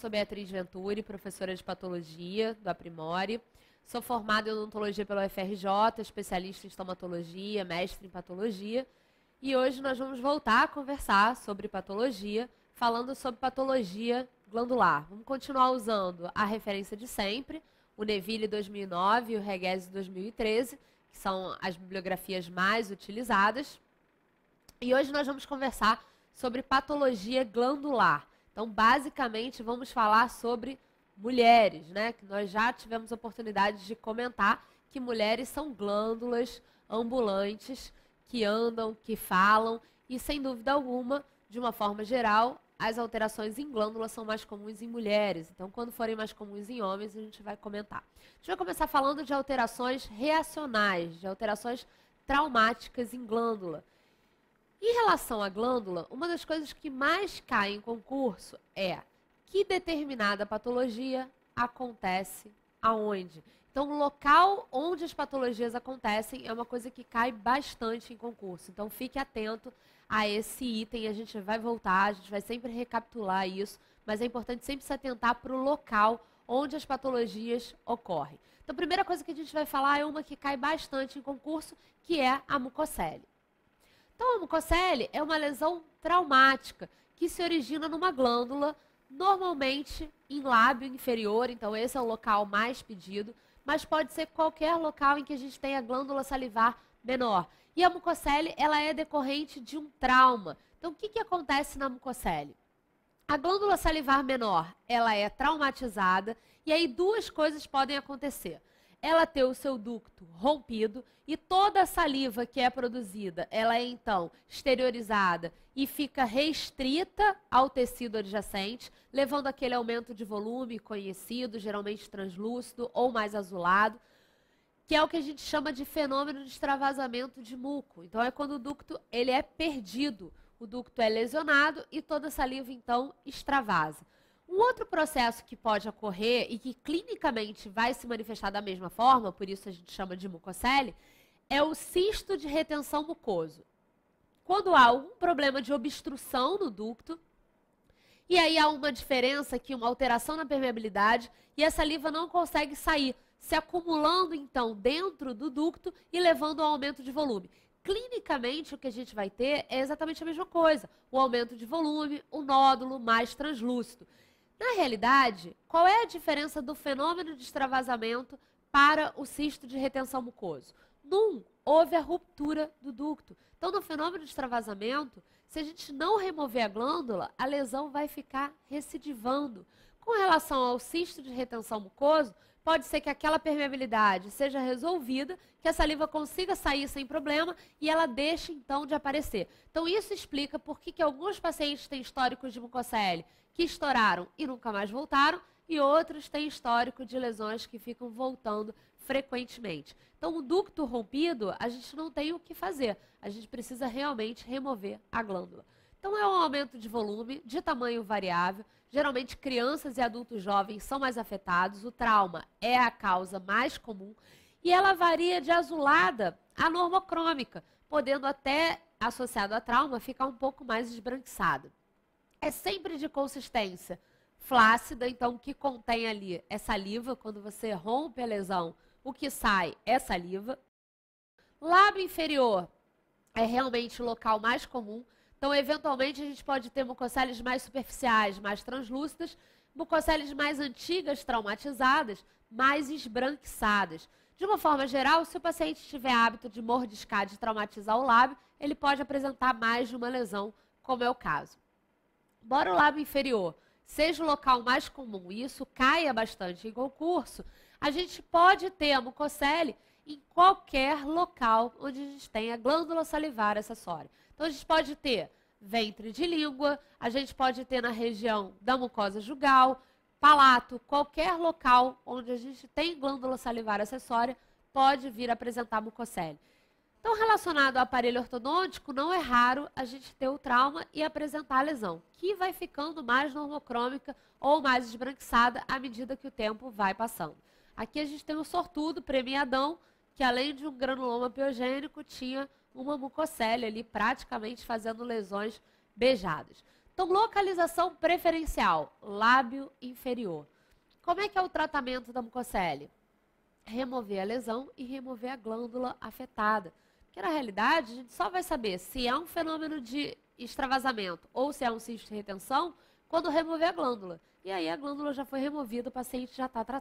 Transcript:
sou Beatriz Venturi, professora de patologia do Aprimore. Sou formada em odontologia pela UFRJ, especialista em estomatologia, mestre em patologia. E hoje nós vamos voltar a conversar sobre patologia, falando sobre patologia glandular. Vamos continuar usando a referência de sempre, o Neville 2009 e o Reguesi 2013, que são as bibliografias mais utilizadas. E hoje nós vamos conversar sobre patologia glandular. Então, basicamente, vamos falar sobre mulheres, né? Que nós já tivemos oportunidade de comentar que mulheres são glândulas ambulantes que andam, que falam e, sem dúvida alguma, de uma forma geral, as alterações em glândulas são mais comuns em mulheres. Então, quando forem mais comuns em homens, a gente vai comentar. A gente vai começar falando de alterações reacionais, de alterações traumáticas em glândula. Em relação à glândula, uma das coisas que mais cai em concurso é que determinada patologia acontece aonde. Então, o local onde as patologias acontecem é uma coisa que cai bastante em concurso. Então, fique atento a esse item, a gente vai voltar, a gente vai sempre recapitular isso, mas é importante sempre se atentar para o local onde as patologias ocorrem. Então, a primeira coisa que a gente vai falar é uma que cai bastante em concurso, que é a mucocele. Então, a mucocele é uma lesão traumática que se origina numa glândula, normalmente em lábio inferior, então esse é o local mais pedido, mas pode ser qualquer local em que a gente tenha glândula salivar menor. E a mucocele, ela é decorrente de um trauma. Então, o que acontece na mucocele? A glândula salivar menor, ela é traumatizada e aí duas coisas podem acontecer. Ela ter o seu ducto rompido e toda a saliva que é produzida, ela é então exteriorizada e fica restrita ao tecido adjacente, levando aquele aumento de volume conhecido, geralmente translúcido ou mais azulado, que é o que a gente chama de fenômeno de extravasamento de muco. Então é quando o ducto ele é perdido, o ducto é lesionado e toda a saliva então extravasa. Um outro processo que pode ocorrer e que clinicamente vai se manifestar da mesma forma, por isso a gente chama de mucocele, é o cisto de retenção mucoso. Quando há algum problema de obstrução no ducto, e aí há uma diferença aqui, uma alteração na permeabilidade, e a saliva não consegue sair, se acumulando então dentro do ducto e levando ao aumento de volume. Clinicamente, o que a gente vai ter é exatamente a mesma coisa, o aumento de volume, o nódulo mais translúcido. Na realidade, qual é a diferença do fenômeno de extravasamento para o cisto de retenção mucoso? Num, houve a ruptura do ducto. Então, no fenômeno de extravasamento, se a gente não remover a glândula, a lesão vai ficar recidivando. Com relação ao cisto de retenção mucoso, pode ser que aquela permeabilidade seja resolvida, que a saliva consiga sair sem problema e ela deixe, então, de aparecer. Então, isso explica por que alguns pacientes têm históricos de mucocele que estouraram e nunca mais voltaram, e outros têm histórico de lesões que ficam voltando frequentemente. Então, o ducto rompido, a gente não tem o que fazer. A gente precisa realmente remover a glândula. Então, é um aumento de volume, de tamanho variável. Geralmente, crianças e adultos jovens são mais afetados. O trauma é a causa mais comum. E ela varia de azulada a normocrômica, podendo até, associado a trauma, ficar um pouco mais esbranquiçada. É sempre de consistência flácida, então o que contém ali é saliva. Quando você rompe a lesão, o que sai é saliva. Lábio inferior é realmente o local mais comum. Então, eventualmente, a gente pode ter mucoceles mais superficiais, mais translúcidas, mucoceles mais antigas, traumatizadas, mais esbranquiçadas. De uma forma geral, se o paciente tiver hábito de mordiscar, de traumatizar o lábio, ele pode apresentar mais de uma lesão, como é o caso. Embora o lábio inferior seja o local mais comum e isso caia bastante em concurso, a gente pode ter a mucocele em qualquer local onde a gente tenha glândula salivar acessória. Então, a gente pode ter ventre de língua, a gente pode ter na região da mucosa jugal, palato, qualquer local onde a gente tem glândula salivar acessória pode vir a apresentar mucocele. Então, relacionado ao aparelho ortodôntico, não é raro a gente ter o trauma e apresentar a lesão, que vai ficando mais normocrômica ou mais esbranquiçada à medida que o tempo vai passando. Aqui a gente tem o sortudo premiadão, que além de um granuloma piogênico, tinha uma mucocele ali praticamente fazendo lesões beijadas. Então, localização preferencial, lábio inferior. Como é que é o tratamento da mucocele? Remover a lesão e remover a glândula afetada. Porque, na realidade, a gente só vai saber se é um fenômeno de extravasamento ou se é um cisto de retenção quando remover a glândula. E aí a glândula já foi removida, o paciente já está tratado.